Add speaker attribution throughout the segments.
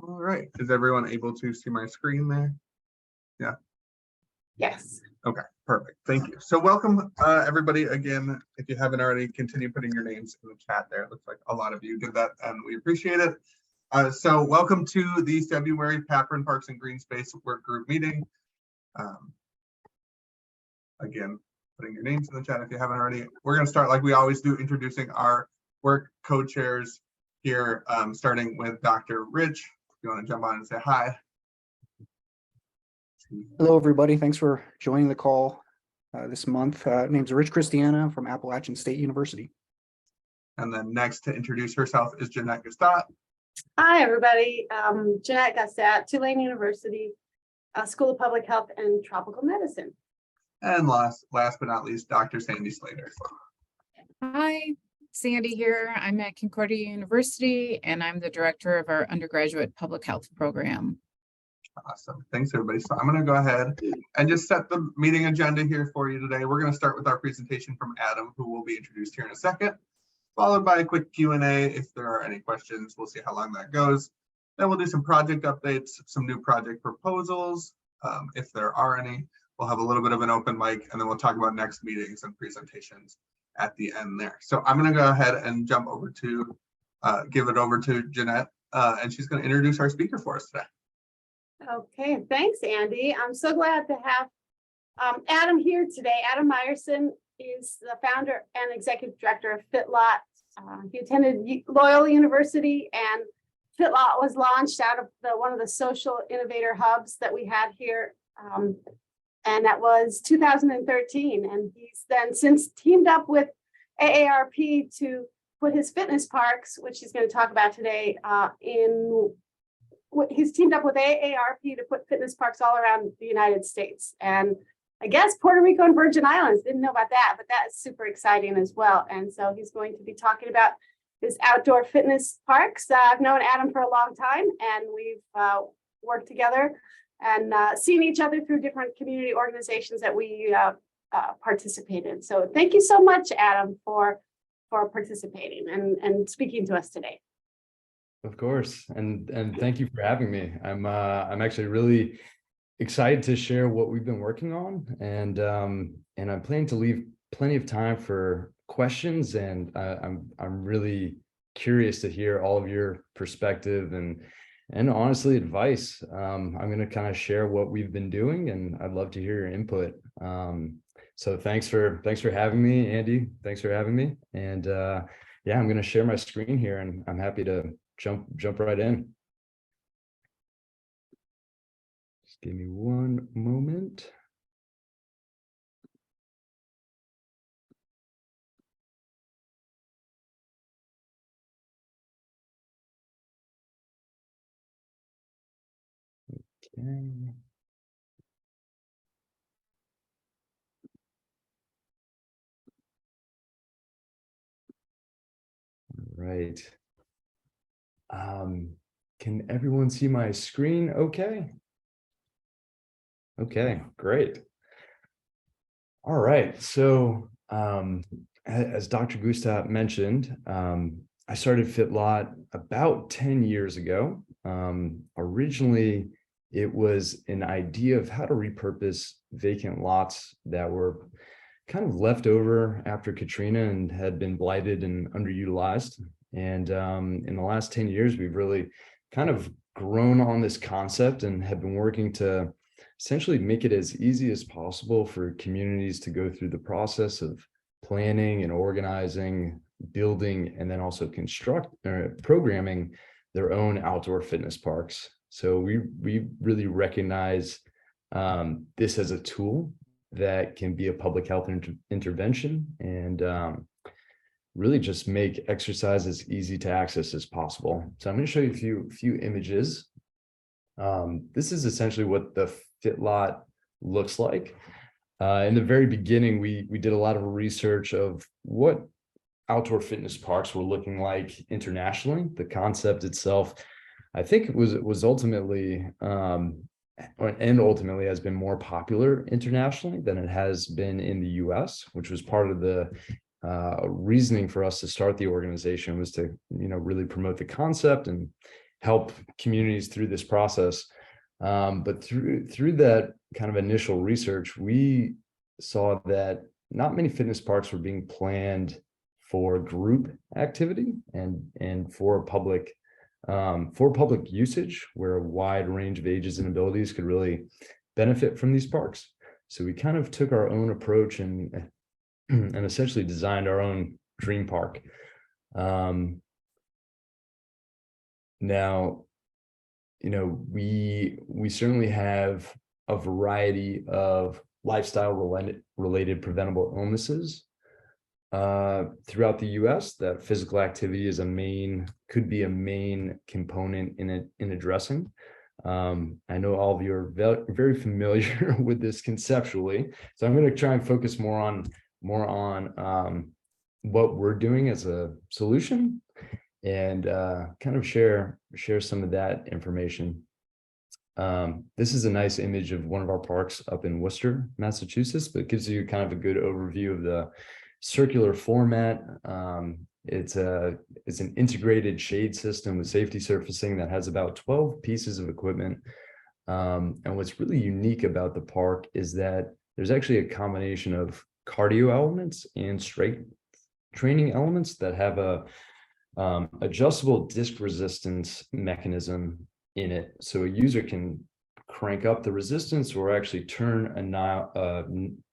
Speaker 1: All right, is everyone able to see my screen there? Yeah.
Speaker 2: Yes.
Speaker 1: Okay, perfect. Thank you. So welcome everybody again. If you haven't already, continue putting your names in the chat there. It looks like a lot of you did that and we appreciate it. So welcome to the February PAPREN Parks and Green Space Work Group meeting. Again, putting your names in the chat if you haven't already. We're going to start like we always do, introducing our work co-chairs here, starting with Dr. Rich. If you want to jump on and say hi.
Speaker 3: Hello, everybody. Thanks for joining the call this month. Name's Rich Christiana from Appalachian State University.
Speaker 1: And then next to introduce herself is Jeanette Gustat.
Speaker 2: Hi, everybody. Jeanette Gustat, Tulane University, School of Public Health and Tropical Medicine.
Speaker 1: And last but not least, Dr. Sandy Slater.
Speaker 4: Hi, Sandy here. I'm at Concordia University and I'm the director of our undergraduate public health program.
Speaker 1: Awesome. Thanks, everybody. So I'm going to go ahead and just set the meeting agenda here for you today. We're going to start with our presentation from Adam, who will be introduced here in a second, followed by a quick Q&A. If there are any questions, we'll see how long that goes. Then we'll do some project updates, some new project proposals, if there are any. We'll have a little bit of an open mic, and then we'll talk about next meetings and presentations at the end there. So I'm going to go ahead and jump over to, give it over to Jeanette, and she's going to introduce our speaker for us today.
Speaker 2: Okay, thanks, Andy. I'm so glad to have Adam here today. Adam Meyerson is the founder and executive director of FitLot. He attended Loyola University, and FitLot was launched out of one of the social innovator hubs that we had here. And that was 2013. And he's then since teamed up with AARP to put his fitness parks, which he's going to talk about today, he's teamed up with AARP to put fitness parks all around the United States. And I guess Puerto Rico and Virgin Islands, didn't know about that, but that's super exciting as well. And so he's going to be talking about his outdoor fitness parks. I've known Adam for a long time, and we've worked together and seen each other through different community organizations that we participate in. So thank you so much, Adam, for participating and speaking to us today.
Speaker 5: Of course, and thank you for having me. I'm actually really excited to share what we've been working on, and I'm planning to leave plenty of time for questions, and I'm really curious to hear all of your perspective and honestly advice. I'm going to kind of share what we've been doing, and I'd love to hear your input. So thanks for having me, Andy. Thanks for having me, and yeah, I'm going to share my screen here, and I'm happy to jump right in. Just give me one moment. Okay. All right. Can everyone see my screen okay? Okay, great. All right, so as Dr. Gustat mentioned, I started FitLot about 10 years ago. Originally, it was an idea of how to repurpose vacant lots that were kind of left over after Katrina and had been blighted and underutilized. And in the last 10 years, we've really kind of grown on this concept and have been working to essentially make it as easy as possible for communities to go through the process of planning and organizing, building, and then also programming their own outdoor fitness parks. So we really recognize this as a tool that can be a public health intervention and really just make exercise as easy to access as possible. So I'm going to show you a few images. This is essentially what the FitLot looks like. In the very beginning, we did a lot of research of what outdoor fitness parks were looking like internationally. The concept itself, I think it was ultimately and ultimately has been more popular internationally than it has been in the US, which was part of the reasoning for us to start the organization, was to really promote the concept and help communities through this process. But through that kind of initial research, we saw that not many fitness parks were being planned for group activity and for public usage, where a wide range of ages and abilities could really benefit from these parks. So we kind of took our own approach and essentially designed our own dream park. Now, we certainly have a variety of lifestyle related preventable illnesses throughout the US that physical activity could be a main component in addressing. I know all of you are very familiar with this conceptually, so I'm going to try and focus more on what we're doing as a solution, and kind of share some of that information. This is a nice image of one of our parks up in Worcester, Massachusetts, but it gives you kind of a good overview of the circular format. It's an integrated shade system with safety surfacing that has about 12 pieces of equipment. And what's really unique about the park is that there's actually a combination of cardio elements and strength training elements that have a adjustable disc resistance mechanism in it. So a user can crank up the resistance or actually turn a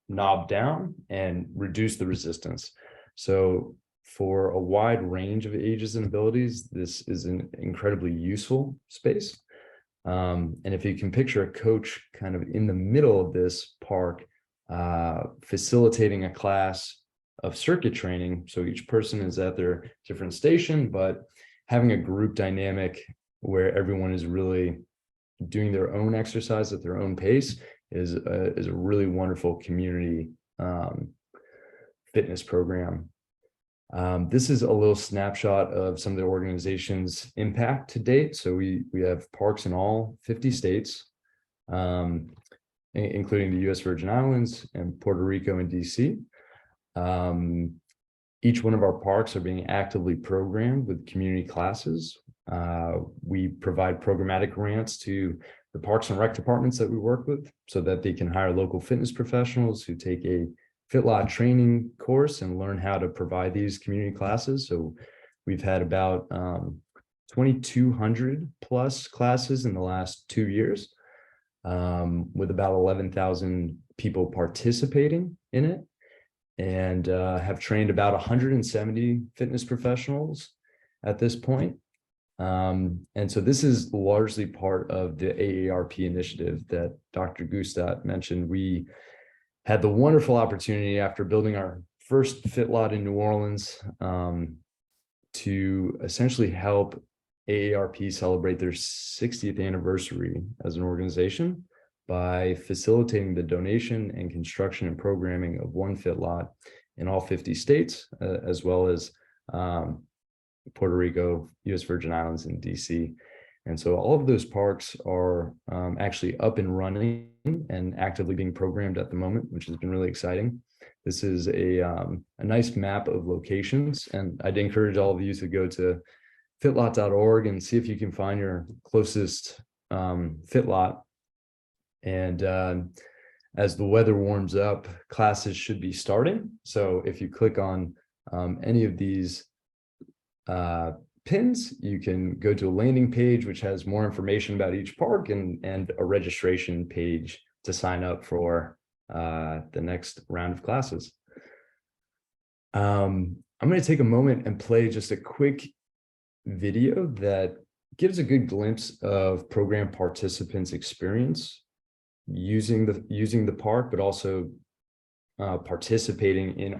Speaker 5: knob down and reduce the resistance. So for a wide range of ages and abilities, this is an incredibly useful space. And if you can picture a coach kind of in the middle of this park, facilitating a class of circuit training. So each person is at their different station, but having a group dynamic where everyone is really doing their own exercise at their own pace is a really wonderful community fitness program. This is a little snapshot of some of the organization's impact to date. So we have parks in all 50 states, including the US Virgin Islands and Puerto Rico and DC. Each one of our parks are being actively programmed with community classes. We provide programmatic grants to the parks and rec departments that we work with so that they can hire local fitness professionals who take a FitLot training course and learn how to provide these community classes. So we've had about 2,200 plus classes in the last 2 years, with about 11,000 people participating in it, and have trained about 170 fitness professionals at this point. And so this is largely part of the AARP initiative that Dr. Gustat mentioned. We had the wonderful opportunity, after building our first FitLot in New Orleans, to essentially help AARP celebrate their 60th anniversary as an organization by facilitating the donation and construction and programming of one FitLot in all 50 states, as well as Puerto Rico, US Virgin Islands, and DC. And so all of those parks are actually up and running and actively being programmed at the moment, which has been really exciting. This is a nice map of locations, and I'd encourage all of you to go to fitlot.org and see if you can find your closest FitLot. And as the weather warms up, classes should be starting. So if you click on any of these pins, you can go to a landing page which has more information about each park and a registration page to sign up for the next round of classes. I'm going to take a moment and play just a quick video that gives a good glimpse of program participants' experience using the park, but also participating in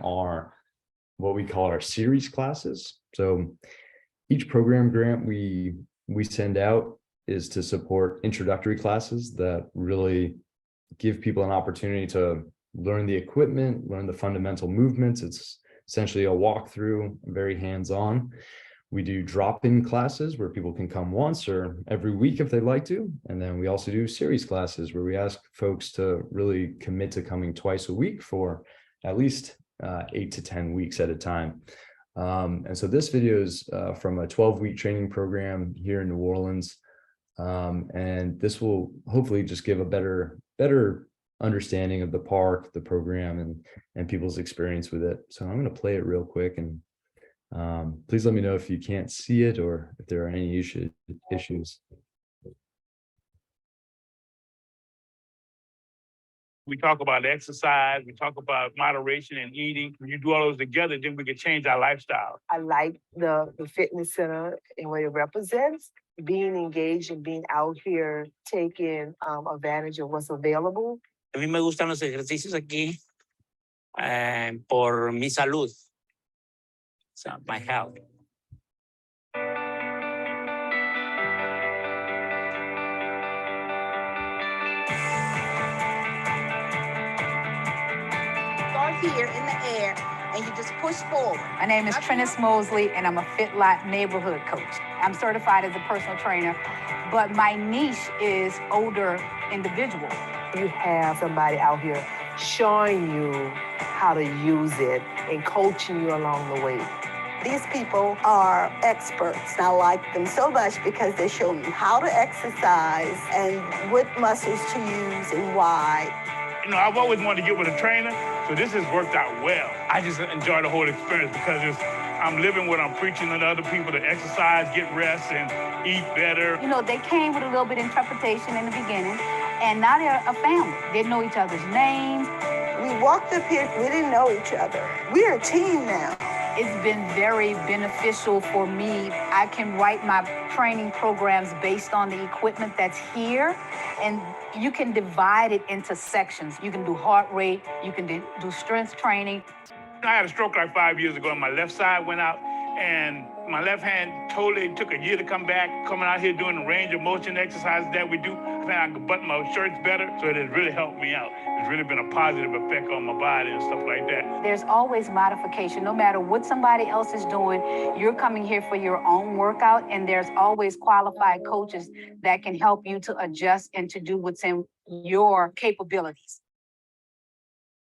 Speaker 5: what we call our series classes. So each program grant we send out is to support introductory classes that really give people an opportunity to learn the equipment, learn the fundamental movements. It's essentially a walkthrough, very hands-on. We do drop-in classes where people can come once or every week if they'd like to. And then we also do series classes where we ask folks to really commit to coming twice a week for at least 8 to 10 weeks at a time. And so this video is from a 12-week training program here in New Orleans. And this will hopefully just give a better understanding of the park, the program, and people's experience with it. So I'm going to play it real quick, and please let me know if you can't see it or if there are any issues.
Speaker 6: We talk about exercise, we talk about moderation and eating. When you do all those together, then we can change our lifestyle.
Speaker 7: I like the fitness center and what it represents, being engaged and being out here taking advantage of what's available.
Speaker 8: A mí me gustan los ejercicios aquí por mi salud, so my health.
Speaker 9: Start here in the air and you just push forward.
Speaker 10: My name is Trennis Mosley and I'm a FitLot neighborhood coach. I'm certified as a personal trainer, but my niche is older individuals.
Speaker 7: You have somebody out here showing you how to use it and coaching you along the way.
Speaker 9: These people are experts. I like them so much because they show you how to exercise and what muscles to use and why.
Speaker 6: You know, I've always wanted to get with a trainer, so this has worked out well. I just enjoy the whole experience because I'm living what I'm preaching to other people to exercise, get rest, and eat better.
Speaker 10: You know, they came with a little bit of interpretation in the beginning, and now they're a family. They know each other's names.
Speaker 9: We walked up here, we didn't know each other. We're a team now.
Speaker 10: It's been very beneficial for me. I can write my training programs based on the equipment that's here, and you can divide it into sections. You can do heart rate, you can do strength training.
Speaker 6: I had a stroke like 5 years ago, and my left side went out, and my left hand totally took a year to come back. Coming out here doing the range of motion exercises that we do, I think I can button my shirts better, so it has really helped me out. It's really been a positive effect on my body and stuff like that.
Speaker 10: There's always modification. No matter what somebody else is doing, you're coming here for your own workout, and there's always qualified coaches that can help you to adjust and to do what's in your capabilities.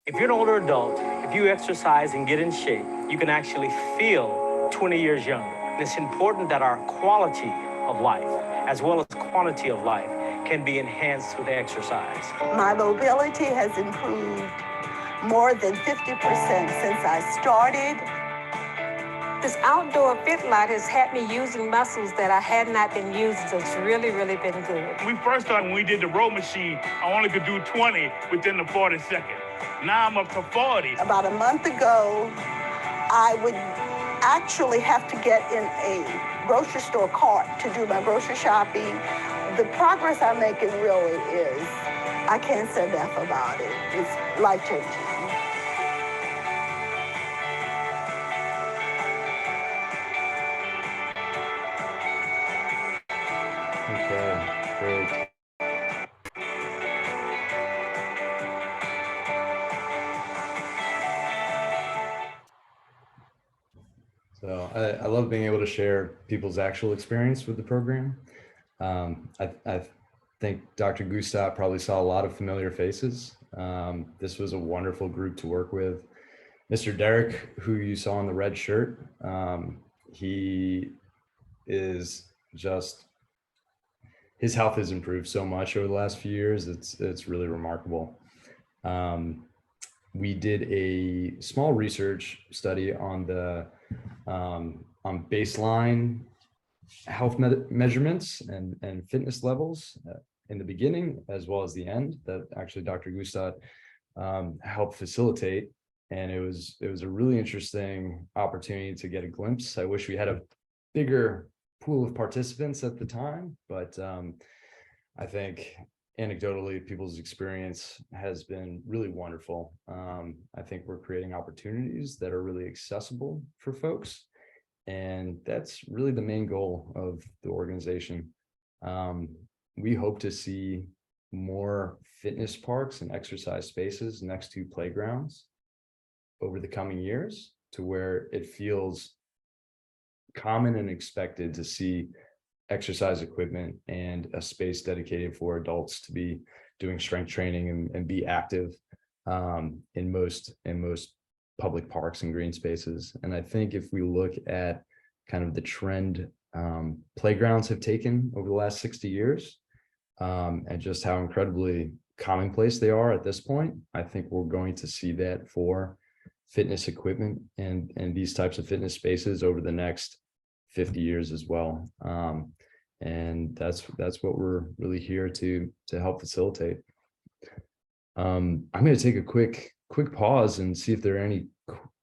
Speaker 11: If you're an older adult, if you exercise and get in shape, you can actually feel 20 years younger. It's important that our quality of life, as well as quantity of life, can be enhanced with exercise.
Speaker 9: My mobility has improved more than 50% since I started.
Speaker 12: This outdoor FitLot has had me using muscles that I had not been using, so it's really, really been good.
Speaker 6: When we first started, when we did the row machine, I only could do 20 within the 40 seconds. Now I'm up to 40.
Speaker 9: About a month ago, I would actually have to get in a grocery store cart to do my grocery shopping. The progress I'm making really is, I can't say enough about it. It's life-changing.
Speaker 5: Okay, great. So I love being able to share people's actual experience with the program. I think Dr. Gustav probably saw a lot of familiar faces. This was a wonderful group to work with. Mr. Derek, who you saw in the red shirt, he is just, his health has improved so much over the last few years. It's really remarkable. We did a small research study on the on baseline health measurements and fitness levels in the beginning as well as the end that actually Dr. Gustav helped facilitate. And it was a really interesting opportunity to get a glimpse. I wish we had a bigger pool of participants at the time, but I think anecdotally people's experience has been really wonderful. I think we're creating opportunities that are really accessible for folks, and that's really the main goal of the organization. We hope to see more fitness parks and exercise spaces next to playgrounds over the coming years to where it feels common and expected to see exercise equipment and a space dedicated for adults to be doing strength training and be active in most public parks and green spaces. And I think if we look at kind of the trend playgrounds have taken over the last 60 years, and just how incredibly commonplace they are at this point, I think we're going to see that for fitness equipment and these types of fitness spaces over the next 50 years as well. And that's what we're really here to help facilitate. I'm going to take a quick pause and see if there are any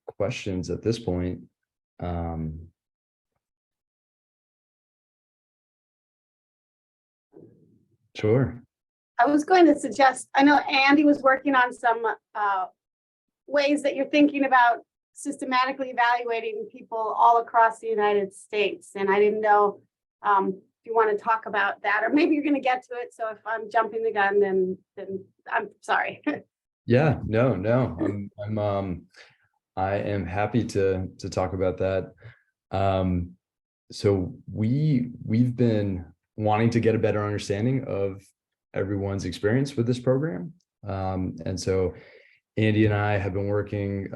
Speaker 5: questions at this point. Sure.
Speaker 2: I was going to suggest, I know Andy was working on some ways that you're thinking about systematically evaluating people all across the United States. And I didn't know if you want to talk about that, or maybe you're going to get to it. So if I'm jumping the gun, then I'm sorry.
Speaker 5: Yeah, no. I am happy to talk about that. So we've been wanting to get a better understanding of everyone's experience with this program. And so Andy and I have been working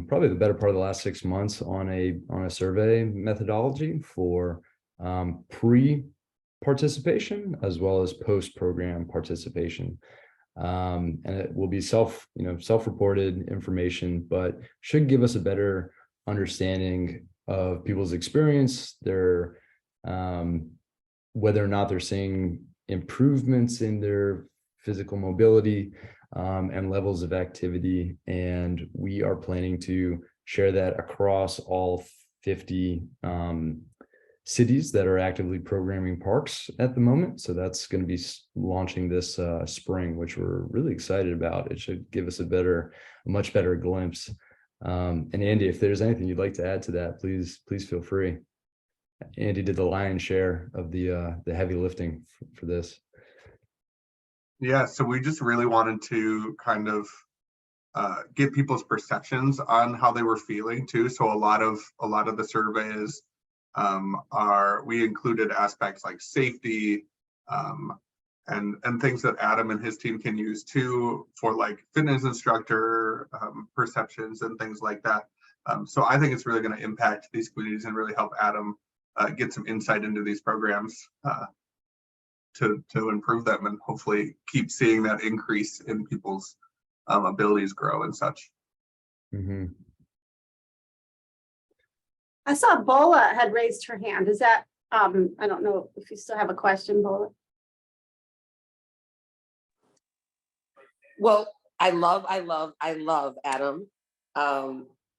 Speaker 5: probably the better part of the last 6 months on a survey methodology for pre-participation as well as post-program participation. And it will be self-reported information, but should give us a better understanding of people's experience, their whether or not they're seeing improvements in their physical mobility and levels of activity. And we are planning to share that across all 50 cities that are actively programming parks at the moment. So that's going to be launching this spring, which we're really excited about. It should give us a much better glimpse. And Andy, if there's anything you'd like to add to that, please feel free. Andy did the lion's share of the heavy lifting for this.
Speaker 1: Yeah, so we just really wanted to kind of get people's perceptions on how they were feeling too. So a lot of the surveys we included aspects like safety and things that Adam and his team can use too for like fitness instructor perceptions and things like that. So I think it's really going to impact these communities and really help Adam get some insight into these programs to improve them and hopefully keep seeing that increase in people's abilities grow and such.
Speaker 5: Mm-hmm.
Speaker 2: I saw Bola had raised her hand. Is that, I don't know if you still have a question, Bola.
Speaker 13: Well, I love Adam,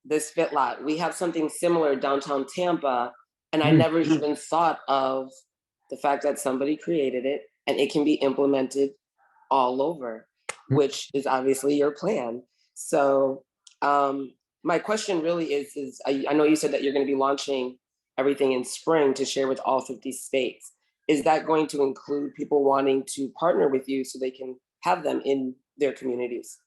Speaker 13: this FitLot. We have something similar downtown Tampa, and I never even thought of the fact that somebody created it and it can be implemented all over, which is obviously your plan. So my question really is I know you said that you're going to be launching everything in spring to share with all 50 states. Is that going to include people wanting to partner with you so they can have them in their communities?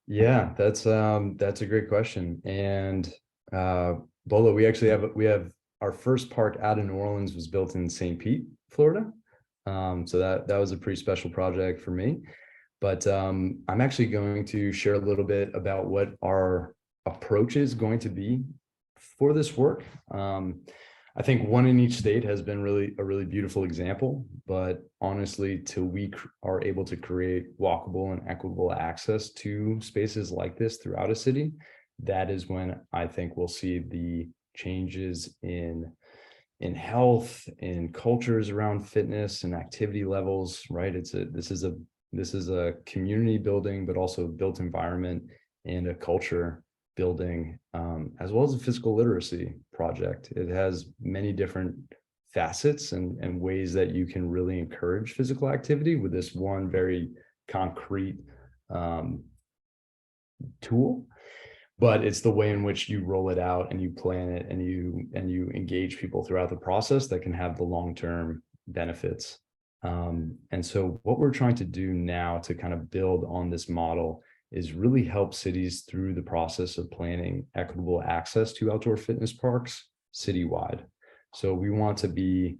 Speaker 5: Yeah, that's a great question. And Bola, we have our first park out in New Orleans was built in St. Pete, Florida. So that was a pretty special project for me. But I'm actually going to share a little bit about what our approach is going to be for this work. I think one in each state has been a really beautiful example, but honestly, till we are able to create walkable and equitable access to spaces like this throughout a city, that is when I think we'll see the changes in health, in cultures around fitness and activity levels, right? This is a community building, but also a built environment and a culture building, as well as a physical literacy project. It has many different facets and ways that you can really encourage physical activity with this one very concrete tool. But it's the way in which you roll it out and you plan it and you engage people throughout the process that can have the long-term benefits. And so what we're trying to do now to kind of build on this model is really help cities through the process of planning equitable access to outdoor fitness parks citywide. So we want to be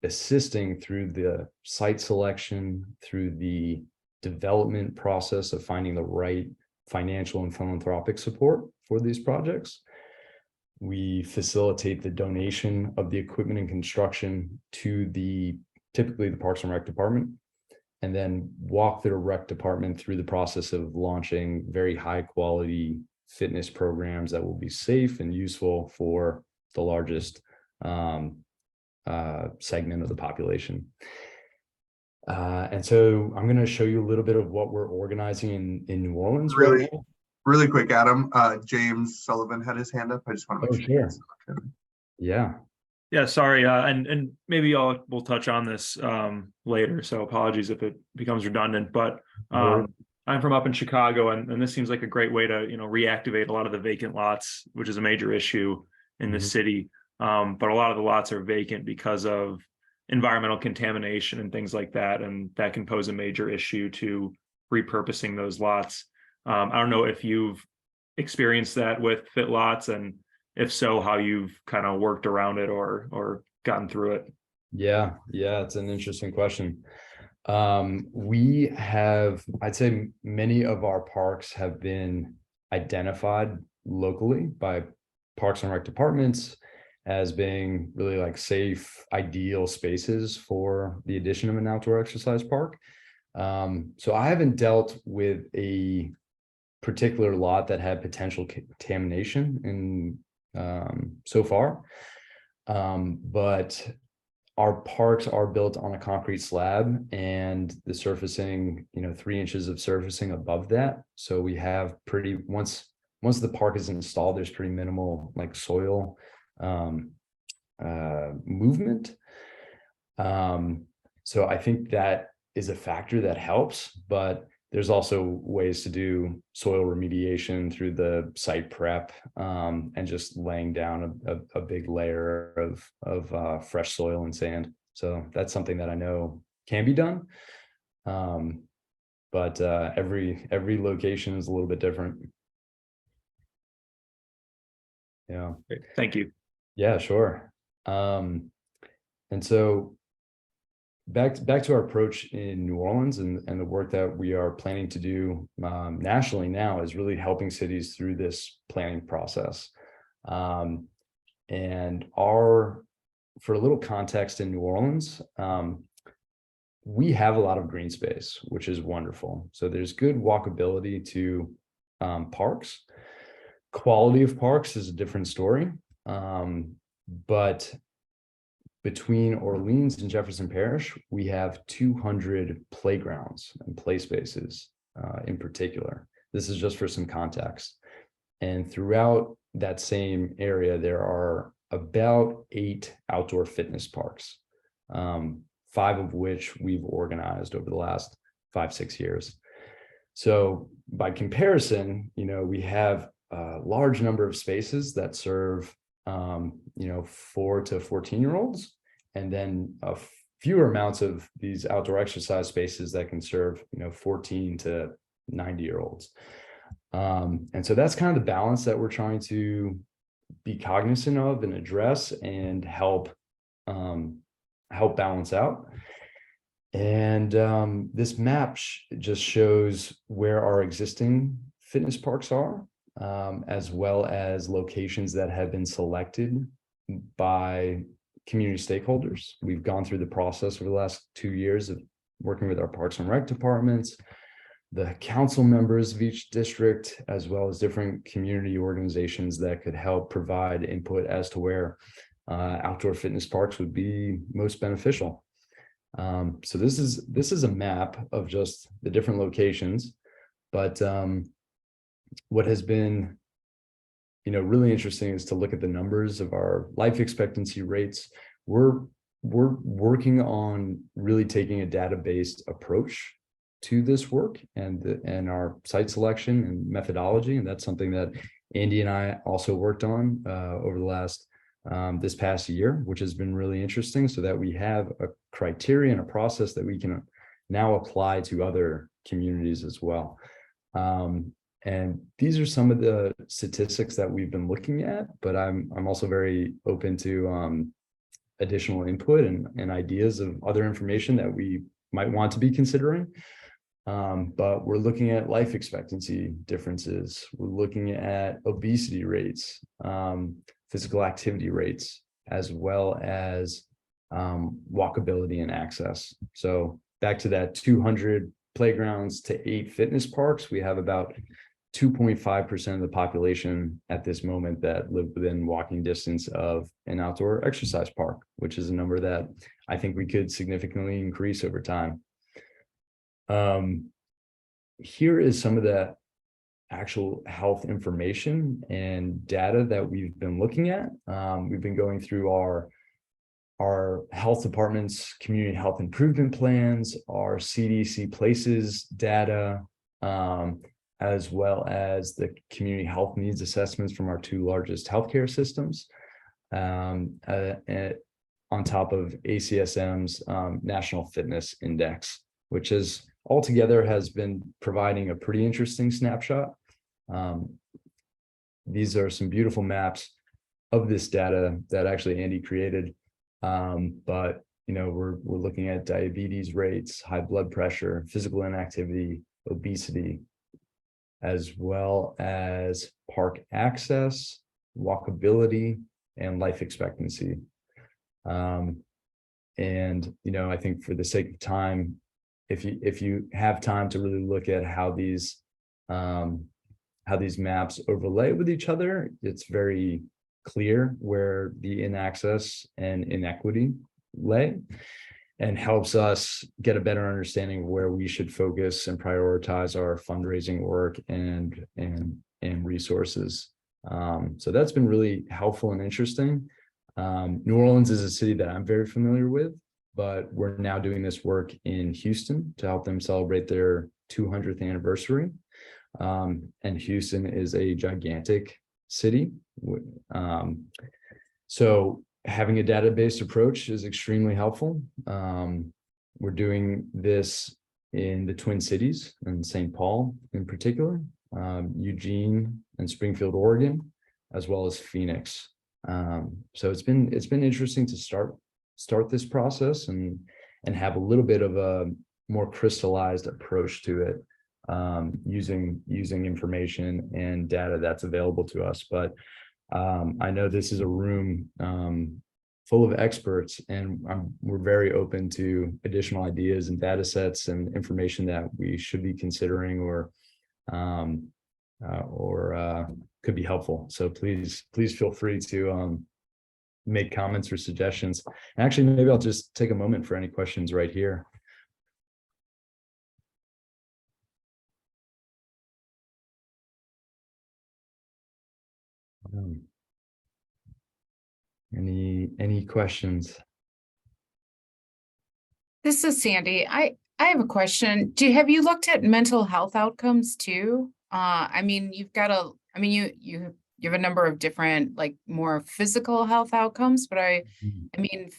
Speaker 5: assisting through the site selection, through the development process of finding the right financial and philanthropic support for these projects. We facilitate the donation of the equipment and construction to typically the Parks and Rec department, and then walk the rec department through the process of launching very high quality fitness programs that will be safe and useful for the largest segment of the population. And so I'm going to show you a little bit of what we're organizing in New Orleans right now.
Speaker 1: Really quick, Adam, James Sullivan had his hand up. I just want to make sure.
Speaker 5: Sure. Yeah.
Speaker 14: Yeah, sorry. And maybe we'll touch on this later. So apologies if it becomes redundant, but I'm from up in Chicago, and this seems like a great way to, reactivate a lot of the vacant lots, which is a major issue in the city. But a lot of the lots are vacant because of environmental contamination and things like that. And that can pose a major issue to repurposing those lots. I don't know if you've experienced that with FitLots, and if so, how you've kind of worked around it or gotten through it.
Speaker 5: Yeah, it's an interesting question. We have, I'd say many of our parks have been identified locally by Parks and Rec departments as being really like safe, ideal spaces for the addition of an outdoor exercise park. So I haven't dealt with a particular lot that had potential contamination in so far, but our parks are built on a concrete slab, and the surfacing, 3 inches of surfacing above that. So we have once the park is installed, there's pretty minimal like soil movement. So I think that is a factor that helps, but there's also ways to do soil remediation through the site prep, and just laying down a big layer of fresh soil and sand. So that's something that I know can be done. But every location is a little bit different. Yeah.
Speaker 14: Great. Thank you.
Speaker 5: Yeah, sure. And so back to our approach in New Orleans and the work that we are planning to do nationally now is really helping cities through this planning process. And for a little context in New Orleans, we have a lot of green space, which is wonderful. So there's good walkability to parks. Quality of parks is a different story. But between Orleans and Jefferson Parish, we have 200 playgrounds and play spaces in particular. This is just for some context. And throughout that same area, there are about 8 outdoor fitness parks, 5 of which we've organized over the last 5-6 years. So by comparison, we have a large number of spaces that serve 4 to 14-year-olds, and then fewer amounts of these outdoor exercise spaces that can serve 14 to 90-year-olds. And so that's kind of the balance that we're trying to be cognizant of and address and help balance out. And this map just shows where our existing fitness parks are, as well as locations that have been selected by community stakeholders. We've gone through the process over the last 2 years of working with our Parks and Rec departments, the council members of each district, as well as different community organizations that could help provide input as to where outdoor fitness parks would be most beneficial. So this is a map of just the different locations, but what has been really interesting is to look at the numbers of our life expectancy rates. We're working on really taking a data-based approach to this work and our site selection and methodology, and that's something that Andy and I also worked on over the last this past year, which has been really interesting, so that we have a criteria and a process that we can now apply to other communities as well. And these are some of the statistics that we've been looking at, but I'm also very open to additional input and ideas of other information that we might want to be considering. But we're looking at life expectancy differences. We're looking at obesity rates, physical activity rates, as well as walkability and access. So back to that 200 playgrounds to 8 fitness parks, we have about 2.5% of the population at this moment that live within walking distance of an outdoor exercise park, which is a number that I think we could significantly increase over time. Here is some of the actual health information and data that we've been looking at. We've been going through our health department's community health improvement plans, our CDC places data, as well as the community health needs assessments from our 2 largest healthcare systems, on top of ACSM's National Fitness Index, which is altogether has been providing a pretty interesting snapshot. These are some beautiful maps of this data that actually Andy created. But we're looking at diabetes rates, high blood pressure, physical inactivity, obesity, as well as park access, walkability, and life expectancy. And I think for the sake of time, if you have time to really look at how these maps overlay with each other, it's very clear where the inaccess and inequity lay, and helps us get a better understanding of where we should focus and prioritize our fundraising work and resources. So that's been really helpful and interesting. New Orleans is a city that I'm very familiar with, but we're now doing this work in Houston to help them celebrate their 200th anniversary. And Houston is a gigantic city. So having a database approach is extremely helpful. We're doing this in the Twin Cities and St. Paul in particular, Eugene and Springfield, Oregon, as well as Phoenix. So it's been interesting to start this process and have a little bit of a more crystallized approach to it, using information and data that's available to us. But I know this is a room full of experts, and we're very open to additional ideas and data sets and information that we should be considering or could be helpful. So please feel free to make comments or suggestions. And actually, maybe I'll just take a moment for any questions right here. Any questions?
Speaker 4: This is Sandy. I have a question. Have you looked at mental health outcomes too? I mean, you have a number of different, like, more physical health outcomes, but I mean,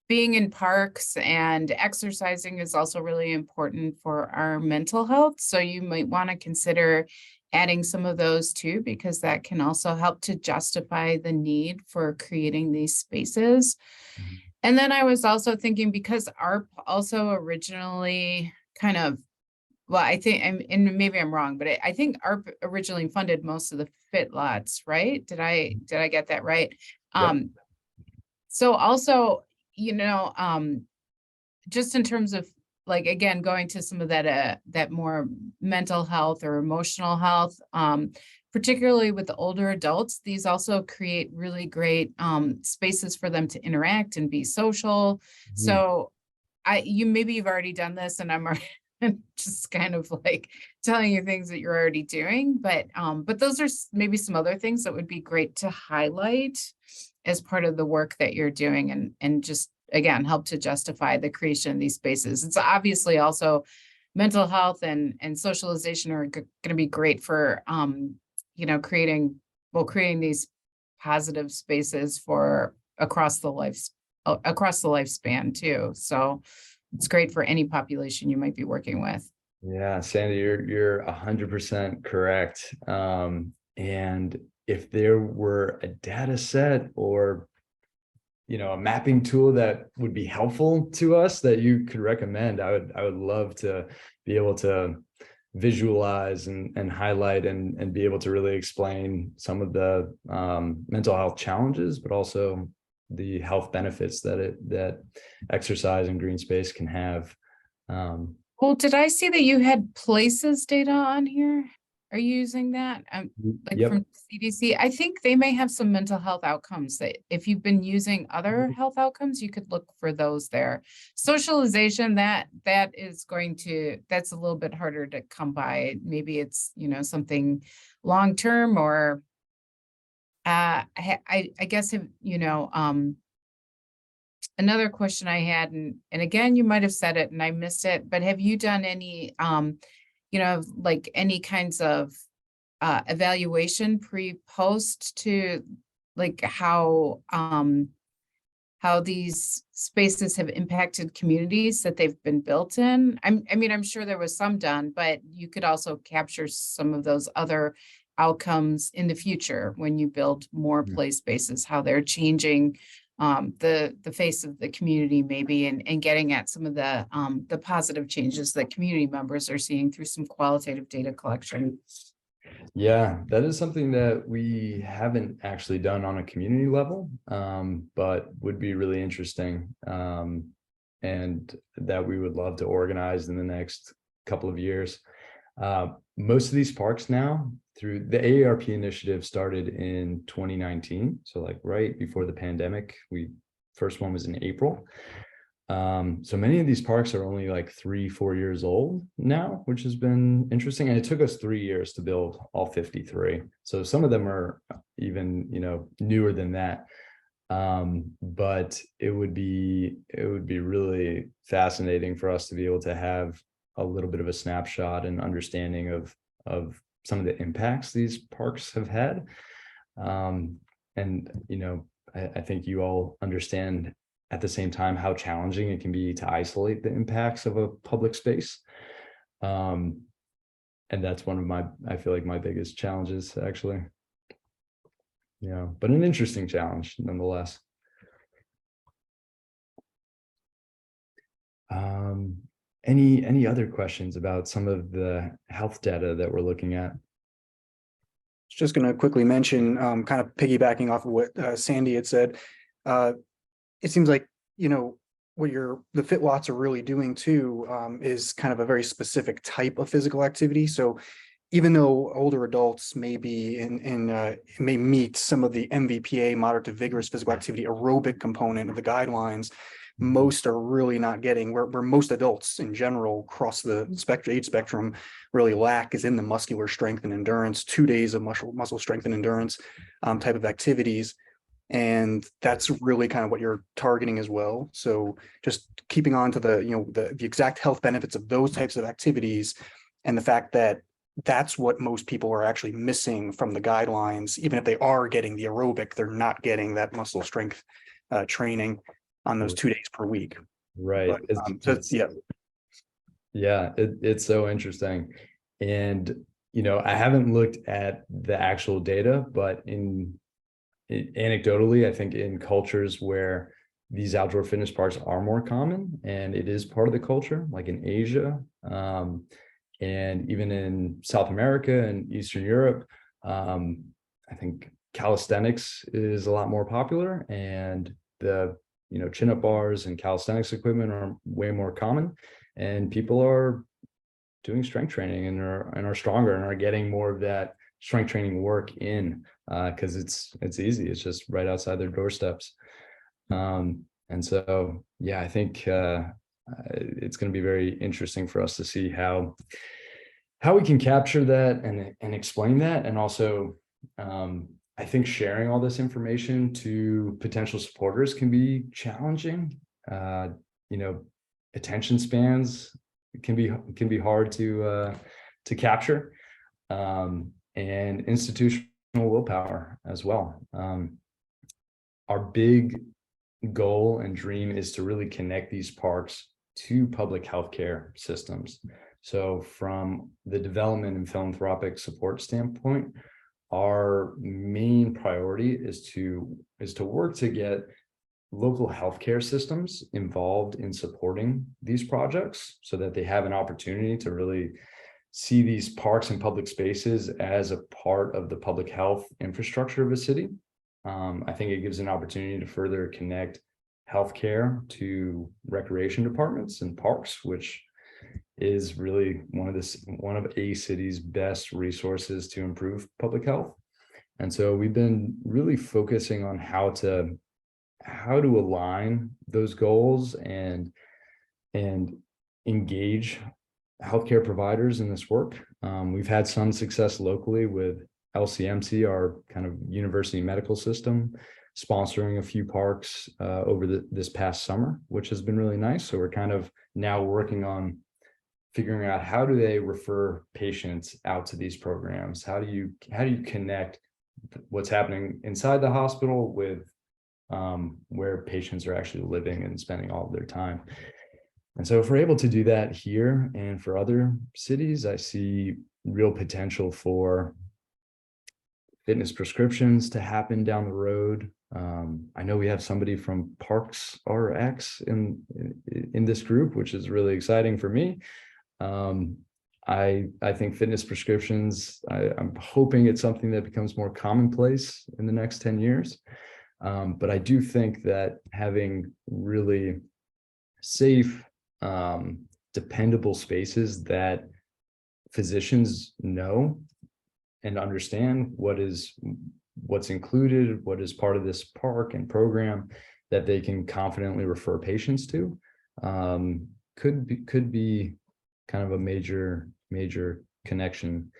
Speaker 4: being in parks and exercising is also really important for our mental health. So you might want to consider adding some of those too, because that can also help to justify the need for creating these spaces. And then I was also thinking, because ARP also originally kind of, well, I think, and maybe I'm wrong, but I think ARP originally funded most of the FitLots, right? Did I get that right?
Speaker 5: Yep.
Speaker 4: So also, just in terms of, like, again, going to some of that more mental health or emotional health, particularly with the older adults, these also create really great spaces for them to interact and be social. So maybe you've already done this, and I'm just kind of like telling you things that you're already doing, but those are maybe some other things that would be great to highlight as part of the work that you're doing, and just, again, help to justify the creation of these spaces. It's obviously also mental health and socialization are going to be great for, creating these positive spaces for across the lifespan too. So it's great for any population you might be working with.
Speaker 5: Yeah, Sandy, you're 100% correct. And if there were a data set or a mapping tool that would be helpful to us that you could recommend, I would love to be able to visualize and highlight and be able to really explain some of the mental health challenges, but also the health benefits that exercise and green space can have.
Speaker 4: Well, did I see that you had places data on here? Are you using that? Like
Speaker 5: Yep.
Speaker 4: from CDC? I think they may have some mental health outcomes that if you've been using other health outcomes, you could look for those there. Socialization, that's a little bit harder to come by. Maybe it's, something long-term or I guess if, another question I had, and again, you might have said it and I missed it, but have you done any, like any kinds of evaluation pre-post to like how these spaces have impacted communities that they've been built in? I'm sure there was some done, but you could also capture some of those other outcomes in the future when you build more play spaces, how they're changing the face of the community maybe, and getting at some of the positive changes that community members are seeing through some qualitative data collection.
Speaker 5: Yeah, that is something that we haven't actually done on a community level, but would be really interesting, and that we would love to organize in the next couple of years. Most of these parks now, through the AARP initiative, started in 2019. So like right before the pandemic, first one was in April. So many of these parks are only like 3-4 years old now, which has been interesting. And it took us 3 years to build all 53. So some of them are even, newer than that. But it would be really fascinating for us to be able to have a little bit of a snapshot and understanding of some of the impacts these parks have had. And, I think you all understand at the same time how challenging it can be to isolate the impacts of a public space. And that's one of I feel like my biggest challenges, actually. Yeah, but an interesting challenge nonetheless. Any other questions about some of the health data that we're looking at?
Speaker 3: Just going to quickly mention, kind of piggybacking off of what Sandy had said. It seems like, what the FitLots are really doing too is kind of a very specific type of physical activity. So even though older adults may be may meet some of the MVPA, moderate to vigorous physical activity aerobic component of the guidelines, most are really not getting where most adults in general across the age spectrum really lack is in the muscular strength and endurance, 2 days of muscle strength and endurance type of activities. And that's really kind of what you're targeting as well. So just keeping on to the exact health benefits of those types of activities, and the fact that that's what most people are actually missing from the guidelines. Even if they are getting the aerobic, they're not getting that muscle strength training on those 2 days per week.
Speaker 5: Right.
Speaker 3: But,
Speaker 5: yeah, it's so interesting. And, I haven't looked at the actual data, but anecdotally, I think in cultures where these outdoor fitness parks are more common and it is part of the culture, like in Asia, and even in South America and Eastern Europe, I think calisthenics is a lot more popular, and the chin-up bars and calisthenics equipment are way more common, and people are doing strength training and are stronger and are getting more of that strength training work in, because it's easy. It's just right outside their doorsteps. And so, yeah, I think it's going to be very interesting for us to see how we can capture that and explain that. And also, I think sharing all this information to potential supporters can be challenging. Attention spans can be hard to capture, and institutional willpower as well. Our big goal and dream is to really connect these parks to public healthcare systems. So from the development and philanthropic support standpoint, our main priority is to work to get local healthcare systems involved in supporting these projects so that they have an opportunity to really see these parks and public spaces as a part of the public health infrastructure of a city. I think it gives an opportunity to further connect healthcare to recreation departments and parks, which is really one of a city's best resources to improve public health. And so we've been really focusing on how to align those goals and engage healthcare providers in this work. We've had some success locally with LCMC, our kind of university medical system, sponsoring a few parks over this past summer, which has been really nice. So we're kind of now working on figuring out how do they refer patients out to these programs? How do you connect what's happening inside the hospital with where patients are actually living and spending all of their time? And so if we're able to do that here and for other cities, I see real potential for fitness prescriptions to happen down the road. I know we have somebody from Parks RX in this group, which is really exciting for me. I think fitness prescriptions, I'm hoping it's something that becomes more commonplace in the next 10 years. But I do think that having really safe, dependable spaces that physicians know and understand what's included, what is part of this park and program that they can confidently refer patients to, could be kind of a major connection.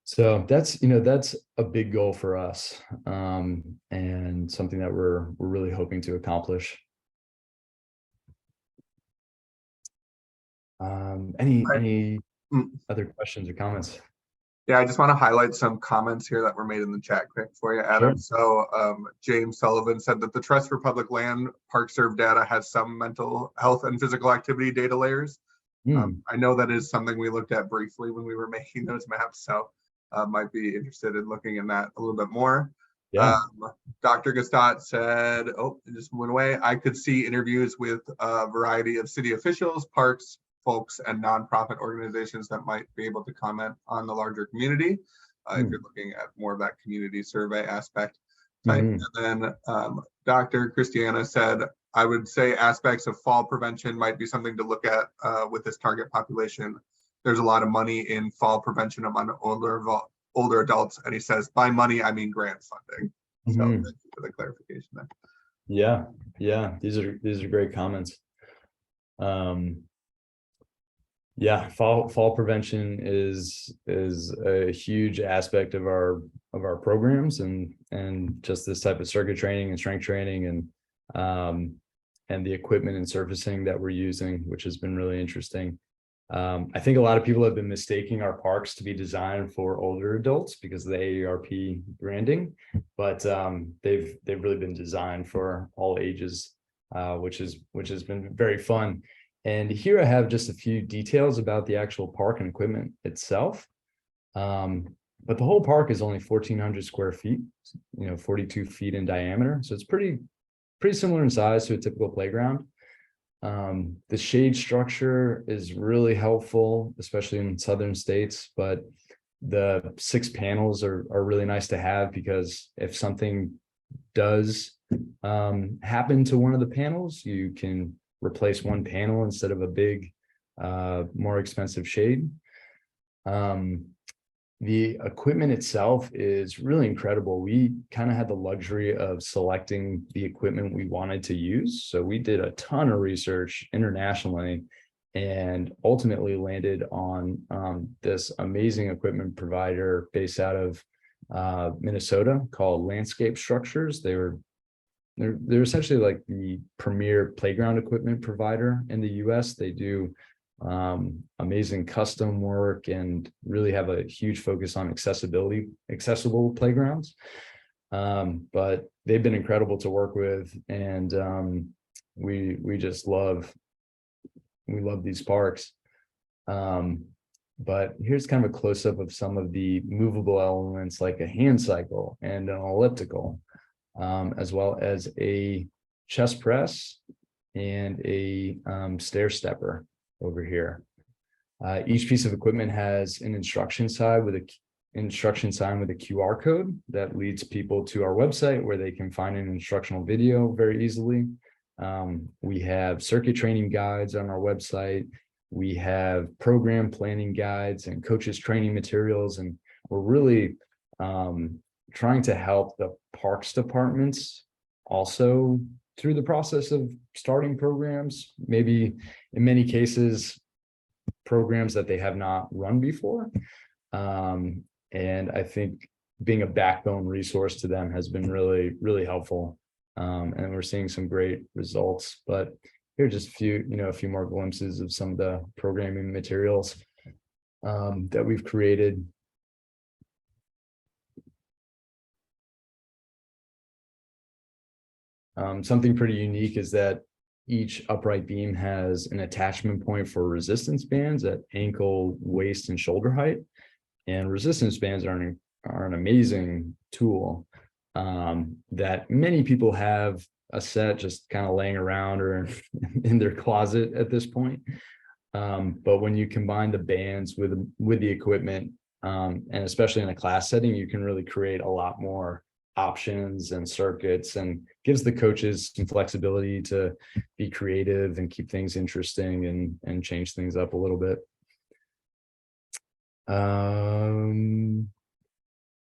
Speaker 5: So that's a big goal for us, and something that we're really hoping to accomplish. Any other questions or comments?
Speaker 1: Yeah, I just want to highlight some comments here that were made in the chat quick for you, Adam.
Speaker 5: Sure.
Speaker 1: So James Sullivan said that the Trust for Public Land Park Serve data has some mental health and physical activity data layers. I know that is something we looked at briefly when we were making those maps, so might be interested in looking in that a little bit more.
Speaker 5: Yeah.
Speaker 1: Dr. Gustat said, oh, it just went away. I could see interviews with a variety of city officials, parks, folks, and nonprofit organizations that might be able to comment on the larger community. If you're looking at more of that community survey aspect type. And then Dr. Christiana said, I would say aspects of fall prevention might be something to look at with this target population. There's a lot of money in fall prevention among older adults. And he says, by money, I mean grant funding. So thank you for the clarification there.
Speaker 5: Yeah. These are great comments. Yeah, fall prevention is a huge aspect of our programs and just this type of circuit training and strength training and the equipment and surfacing that we're using, which has been really interesting. I think a lot of people have been mistaking our parks to be designed for older adults because of the AARP branding, but they've really been designed for all ages, which has been very fun. And here I have just a few details about the actual park and equipment itself. But the whole park is only 1,400 square feet, 42 feet in diameter. So it's pretty similar in size to a typical playground. The shade structure is really helpful, especially in southern states, but the 6 panels are really nice to have because if something does happen to one of the panels, you can replace one panel instead of a big, more expensive shade. The equipment itself is really incredible. We kind of had the luxury of selecting the equipment we wanted to use. So we did a ton of research internationally and ultimately landed on this amazing equipment provider based out of Minnesota called Landscape Structures. They're essentially like the premier playground equipment provider in the US. They do amazing custom work and really have a huge focus on accessible playgrounds. But they've been incredible to work with, and we just love love these parks. But here's kind of a close-up of some of the movable elements like a hand cycle and an elliptical, as well as a chest press and a stair stepper over here. Each piece of equipment has an instruction sign with a QR code that leads people to our website where they can find an instructional video very easily. We have circuit training guides on our website. We have program planning guides and coaches training materials, and we're really trying to help the parks departments also through the process of starting programs, maybe in many cases, programs that they have not run before. And I think being a backbone resource to them has been really, really helpful. And we're seeing some great results, but here are just a few more glimpses of some of the programming materials that we've created. Something pretty unique is that each upright beam has an attachment point for resistance bands at ankle, waist, and shoulder height. And resistance bands are an amazing tool that many people have a set just kind of laying around or in their closet at this point. But when you combine the bands with the equipment, and especially in a class setting, you can really create a lot more options and circuits, and gives the coaches some flexibility to be creative and keep things interesting and change things up a little bit.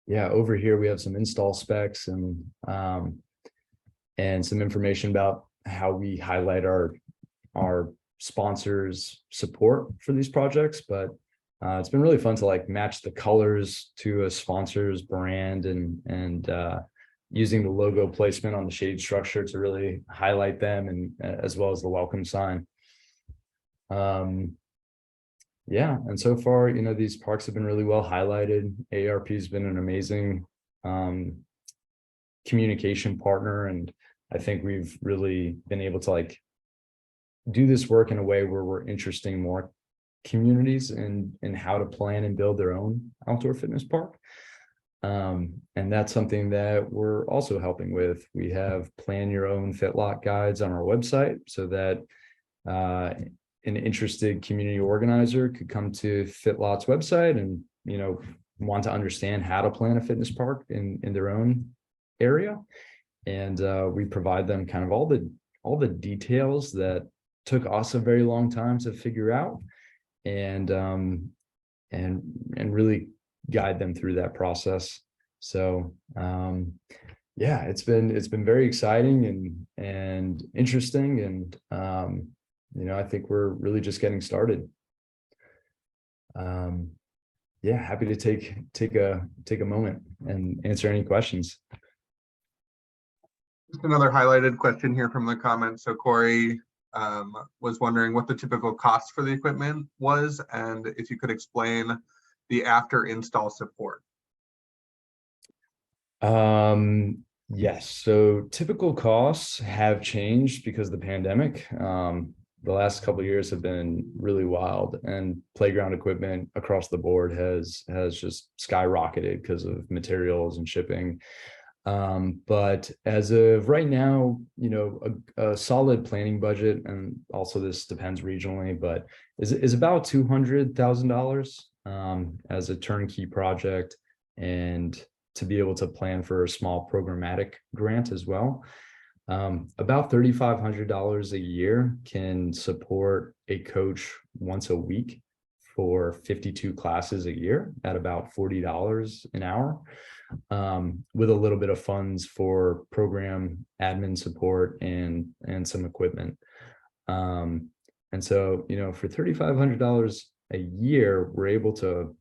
Speaker 5: Yeah, over here we have some install specs and some information about how we highlight our sponsors' support for these projects. But it's been really fun to like match the colors to a sponsor's brand and using the logo placement on the shade structure to really highlight them, and as well as the welcome sign. Yeah, and so far, these parks have been really well highlighted. AARP has been an amazing communication partner, and I think we've really been able to like do this work in a way where we're interesting more communities in how to plan and build their own outdoor fitness park. And that's something that we're also helping with. We have plan your own FitLot guides on our website so that an interested community organizer could come to FitLot's website and, want to understand how to plan a fitness park in their own area. And we provide them kind of all the details that took us a very long time to figure out, and really guide them through that process. So yeah, it's been very exciting and interesting, and I think we're really just getting started. Yeah, happy to take a moment and answer any questions.
Speaker 1: Just another highlighted question here from the comments. So Corey was wondering what the typical cost for the equipment was, and if you could explain the after install support.
Speaker 5: Yes, so typical costs have changed because of the pandemic. The last couple of years have been really wild, and playground equipment across the board has just skyrocketed because of materials and shipping. But as of right now, a solid planning budget, and also this depends regionally, but is about $200,000 as a turnkey project, and to be able to plan for a small programmatic grant as well. About $3,500 a year can support a coach once a week for 52 classes a year at about $40 an hour, with a little bit of funds for program admin support and some equipment. And so, for $3,500 a year, we're able to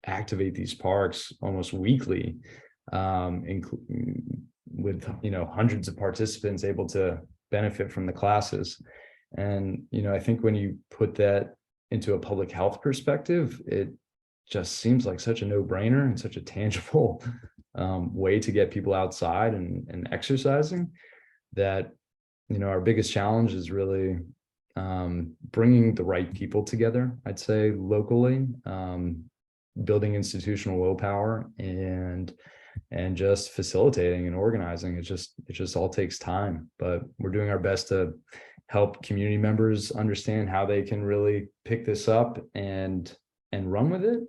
Speaker 5: activate these parks almost weekly, with hundreds of participants able to benefit from the classes. And I think when you put that into a public health perspective, it just seems like such a no-brainer and such a tangible way to get people outside and exercising, that our biggest challenge is really bringing the right people together, I'd say locally, building institutional willpower and just facilitating and organizing. It just all takes time, but we're doing our best to help community members understand how they can really pick this up and run with it.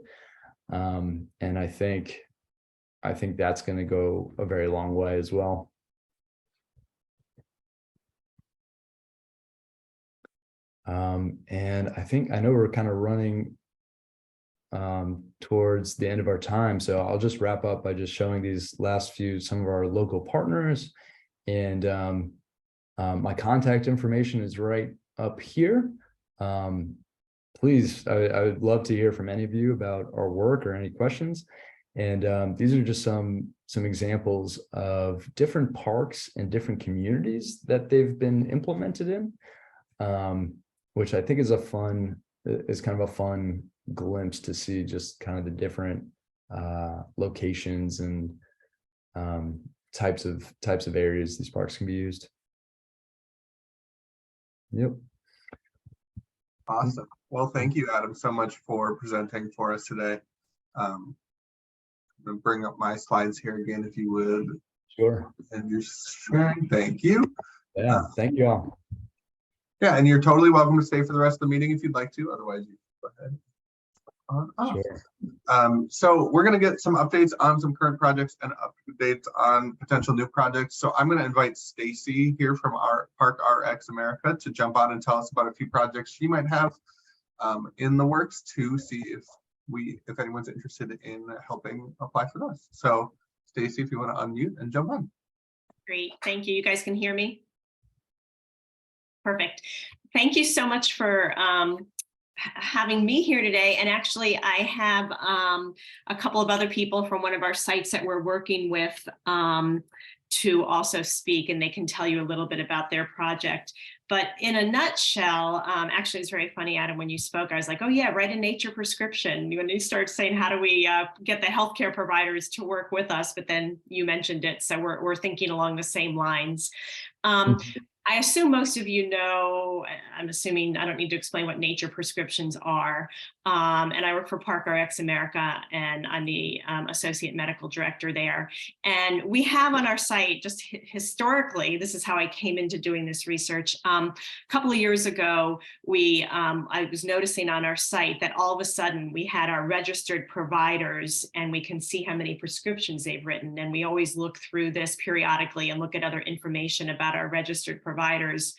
Speaker 5: And I think that's going to go a very long way as well. And I know we're kind of running towards the end of our time. So I'll just wrap up by just showing these last some of our local partners. And my contact information is right up here. Please, I would love to hear from any of you about our work or any questions. And these are just some examples of different parks and different communities that they've been implemented in, which I think is kind of a fun glimpse to see just kind of the different locations and types of areas these parks can be used. Yep.
Speaker 1: Awesome. Well, thank you, Adam, so much for presenting for us today. I'm going to bring up my slides here again, if you would.
Speaker 5: Sure.
Speaker 1: And you're sharing. Thank you.
Speaker 5: Yeah, thank you all.
Speaker 1: Yeah, and you're totally welcome to stay for the rest of the meeting if you'd like to. Otherwise, you can go ahead.
Speaker 5: Sure.
Speaker 1: So we're going to get some updates on some current projects and updates on potential new projects. So I'm going to invite Stacy here from our Park RX America to jump on and tell us about a few projects she might have in the works to see if anyone's interested in helping apply for those. So Stacy, if you want to unmute and jump on.
Speaker 15: Great, thank you. You guys can hear me? Perfect. Thank you so much for having me here today. And actually, I have a couple of other people from one of our sites that we're working with to also speak, and they can tell you a little bit about their project. But in a nutshell, actually, it's very funny, Adam, when you spoke, I was like, oh yeah, write a nature prescription. When you start saying, how do we get the healthcare providers to work with us? But then you mentioned it. So we're thinking along the same lines. I assume most of you know, I'm assuming I don't need to explain what nature prescriptions are. And I work for Park RX America, and I'm the associate medical director there. And we have on our site, just historically, this is how I came into doing this research. A couple of years ago, I was noticing on our site that all of a sudden we had our registered providers, and we can see how many prescriptions they've written. And we always look through this periodically and look at other information about our registered providers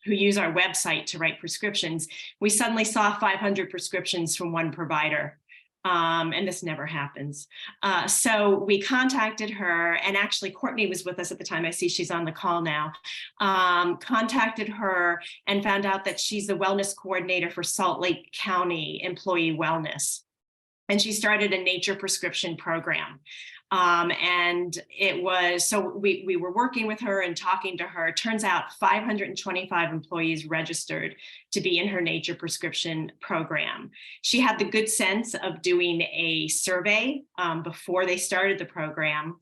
Speaker 15: who use our website to write prescriptions. We suddenly saw 500 prescriptions from one provider. And this never happens. So we contacted her, and actually Courtney was with us at the time. I see she's on the call now. Contacted her and found out that she's the wellness coordinator for Salt Lake County Employee Wellness. And she started a nature prescription program. And it was, so we were working with her and talking to her. It turns out 525 employees registered to be in her nature prescription program. She had the good sense of doing a survey before they started the program.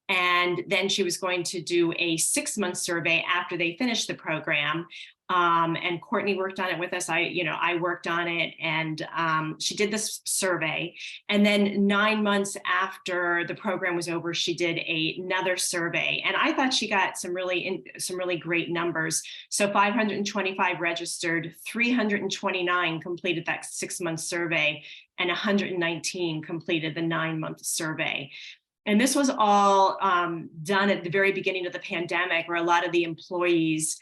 Speaker 15: And then she was going to do a 6-month survey after they finished the program. And Courtney worked on it with us. I worked on it, and she did this survey. And then 9 months after the program was over, she did another survey. And I thought she got some really great numbers. So 525 registered, 329 completed that 6-month survey, and 119 completed the 9-month survey. And this was all done at the very beginning of the pandemic, where a lot of the employees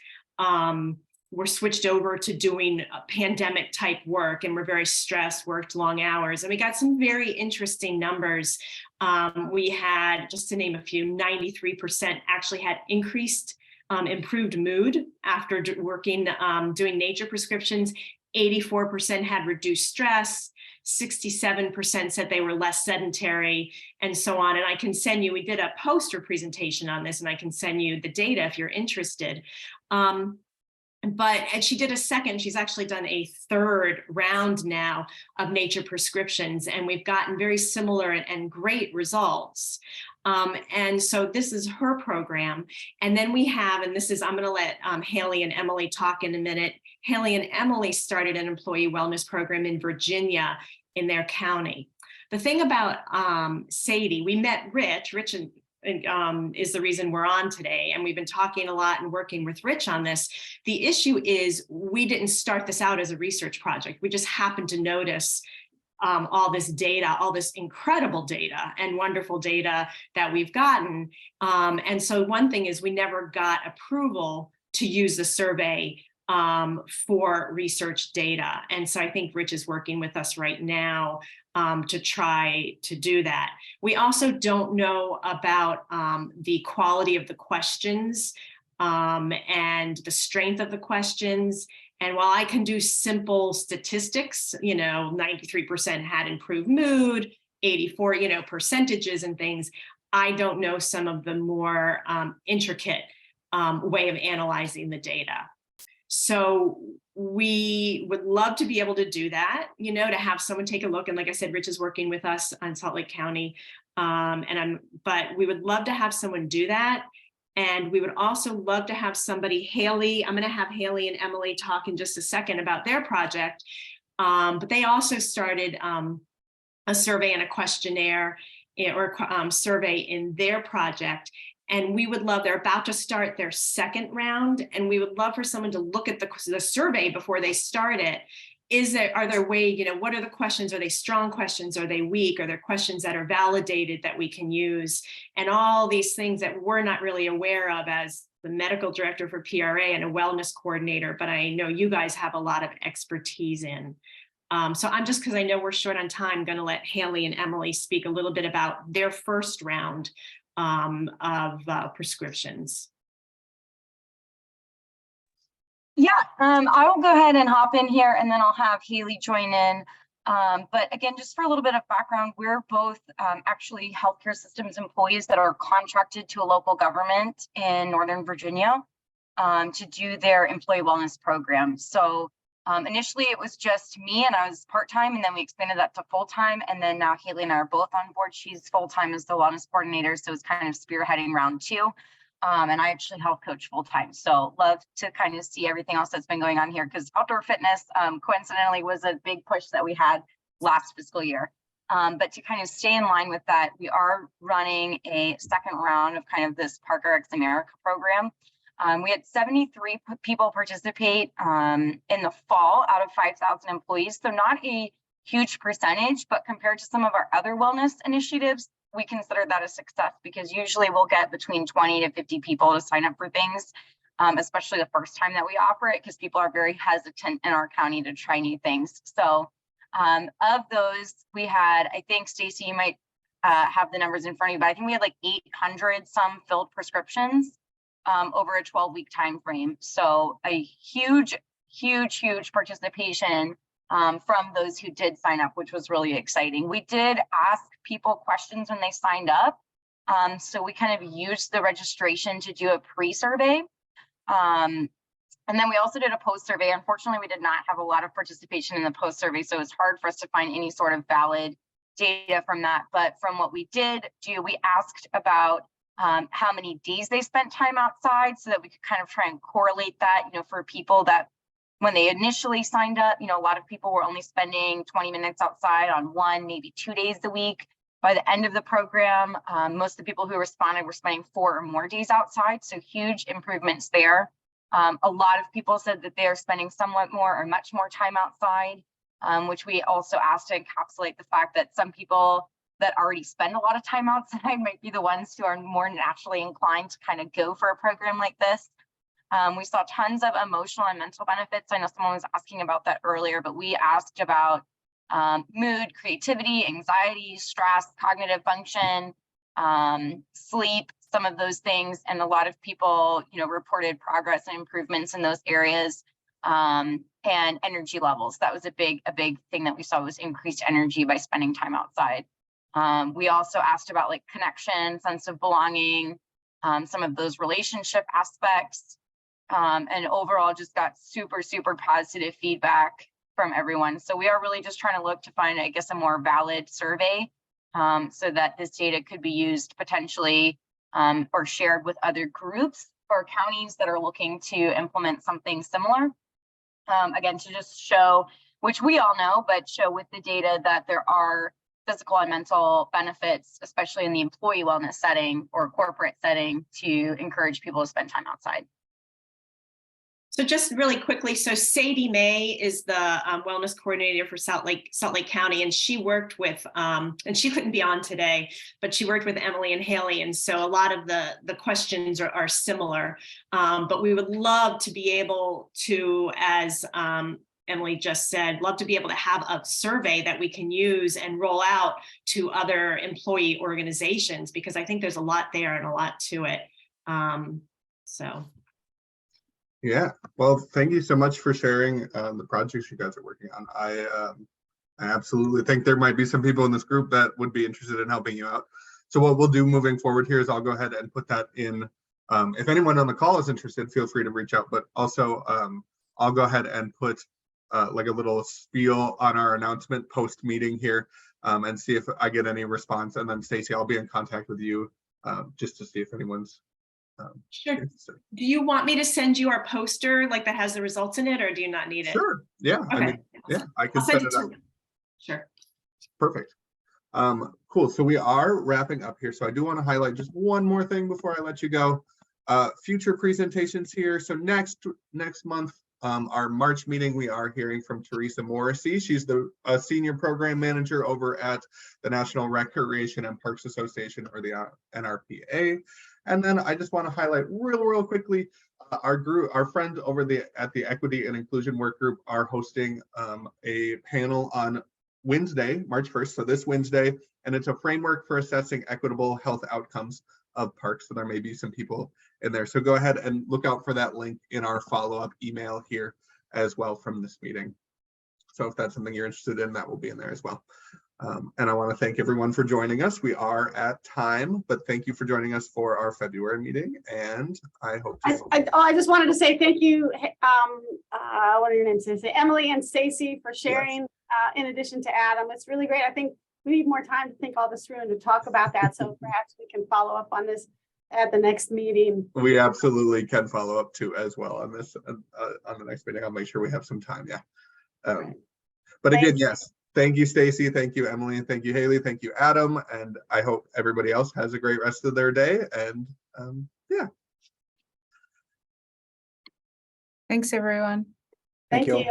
Speaker 15: were switched over to doing pandemic type work, and were very stressed, worked long hours. And we got some very interesting numbers. We had, just to name a few, 93% actually had improved mood after working, doing nature prescriptions. 84% had reduced stress. 67% said they were less sedentary, and so on. And I can send you, we did a poster presentation on this, and I can send you the data if you're interested. and she did a second, she's actually done a third round now of nature prescriptions, and we've gotten very similar and great results. And so this is her program. And then we have, and this is, I'm gonna let Haley and Emily talk in a minute. Haley and Emily started an employee wellness program in Virginia in their county. The thing about Sadie, we met Rich is the reason we're on today. And we've been talking a lot and working with Rich on this. The issue is we didn't start this out as a research project. We just happened to notice all this data, all this incredible data and wonderful data that we've gotten. And so one thing is we never got approval to use the survey for research data. And so I think Rich is working with us right now to try to do that. We also don't know about the quality of the questions and the strength of the questions. And while I can do simple statistics, 93% had improved mood, 84, percentages and things, I don't know some of the more intricate way of analyzing the data. So we would love to be able to do that, to have someone take a look. And like I said, Rich is working with us on Salt Lake County. But we would love to have someone do that. And we would also love to have somebody, Haley, I'm going to have Haley and Emily talk in just a second about their project. But they also started a survey and a questionnaire or survey in their project. And we would love, they're about to start their second round. And we would love for someone to look at the survey before they start it. Are there ways, what are the questions? Are they strong questions? Are they weak? Are there questions that are validated that we can use? And all these things that we're not really aware of as the medical director for PRA and a wellness coordinator, but I know you guys have a lot of expertise in. So I'm just, because I know we're short on time, going to let Haley and Emily speak a little bit about their first round of prescriptions.
Speaker 16: Yeah, I will go ahead and hop in here and then I'll have Haley join in. But again, just for a little bit of background, we're both actually healthcare systems employees that are contracted to a local government in Northern Virginia to do their employee wellness program. So initially it was just me and I was part-time, and then we expanded that to full-time. And then now Haley and I are both on board. She's full-time as the wellness coordinator, so it's kind of spearheading round two. And I actually health coach full-time. So love to kind of see everything else that's been going on here, because outdoor fitness coincidentally was a big push that we had last fiscal year. But to kind of stay in line with that, we are running a second round of kind of this Parker X America program. We had 73 people participate in the fall out of 5,000 employees. So not a huge percentage, but compared to some of our other wellness initiatives, we consider that a success, because usually we'll get between 20 to 50 people to sign up for things, especially the first time that we offer it, because people are very hesitant in our county to try new things. So of those, we had, I think, Stacy, you might have the numbers in front of you, but I think we had like 800 some filled prescriptions over a 12-week time frame. So a huge participation from those who did sign up, which was really exciting. We did ask people questions when they signed up. So we kind of used the registration to do a pre-survey. And then we also did a post-survey. Unfortunately, we did not have a lot of participation in the post-survey, so it's hard for us to find any sort of valid data from that. But from what we did do, we asked about how many days they spent time outside, so that we could kind of try and correlate that, for people that when they initially signed up, a lot of people were only spending 20 minutes outside on 1, maybe 2 days a week. By the end of the program, most of the people who responded were spending 4 or more days outside. So huge improvements there. A lot of people said that they're spending somewhat more or much more time outside, which we also asked to encapsulate the fact that some people that already spend a lot of time outside might be the ones who are more naturally inclined to kind of go for a program like this. We saw tons of emotional and mental benefits. I know someone was asking about that earlier, but we asked about mood, creativity, anxiety, stress, cognitive function, sleep, some of those things. And a lot of people, reported progress and improvements in those areas, and energy levels. That was a big thing that we saw, was increased energy by spending time outside. We also asked about like connection, sense of belonging, some of those relationship aspects. and overall just got super, super positive feedback from everyone. So we are really just trying to look to find, I guess, a more valid survey so that this data could be used potentially or shared with other groups or counties that are looking to implement something similar. Again, to just show, which we all know, but show with the data that there are physical and mental benefits, especially in the employee wellness setting or corporate setting, to encourage people to spend time outside.
Speaker 15: So just really quickly, so Sadie May is the wellness coordinator for Salt Lake County, and she worked with, and she couldn't be on today, but she worked with Emily and Haley, and so a lot of the questions are similar. But we would love to be able to, as Emily just said, love to be able to have a survey that we can use and roll out to other employee organizations, because I think there's a lot there and a lot to it. So.
Speaker 1: Yeah, well, thank you so much for sharing the projects you guys are working on. I absolutely think there might be some people in this group that would be interested in helping you out. So what we'll do moving forward here is I'll go ahead and put that in. If anyone on the call is interested, feel free to reach out, but also I'll go ahead and put like a little spiel on our announcement post meeting here and see if I get any response. And then Stacey, I'll be in contact with you just to see if anyone's
Speaker 15: sure. Do you want me to send you our poster like that has the results in it, or do you not need it?
Speaker 1: Sure. Yeah.
Speaker 15: Okay.
Speaker 1: I mean, yeah, I can
Speaker 15: I'll send
Speaker 1: set
Speaker 15: it
Speaker 1: it
Speaker 15: to
Speaker 1: up.
Speaker 15: you. Sure.
Speaker 1: Perfect. Cool. So we are wrapping up here. So I do want to highlight just one more thing before I let you go. Future presentations here. So next month, our March meeting, we are hearing from Teresa Morrissey. She's the senior program manager over at the National Recreation and Parks Association, or the NRPA. And then I just want to highlight real quickly, our friends over at the Equity and Inclusion Work Group are hosting a panel on Wednesday, March 1st, so this Wednesday, and it's a framework for assessing equitable health outcomes of parks. So there may be some people in there. So go ahead and look out for that link in our follow-up email here as well from this meeting. So if that's something you're interested in, that will be in there as well. And I want to thank everyone for joining us. We are at time, but thank you for joining us for our February meeting. And I hope to
Speaker 2: I just wanted to say thank you. What are your names? Emily and Stacey for sharing. Yes. In addition to Adam, it's really great. I think we need more time to think all this through and to talk about that. So perhaps we can follow up on this at the next meeting.
Speaker 1: We absolutely can follow up too as well on this on the next meeting. I'll make sure we have some time. Yeah.
Speaker 2: Right.
Speaker 1: But again, yes. Thank you, Stacey. Thank you, Emily. And thank you, Haley. Thank you, Adam. And I hope everybody else has a great rest of their day. And yeah.
Speaker 4: Thanks, everyone.
Speaker 2: Thank you all.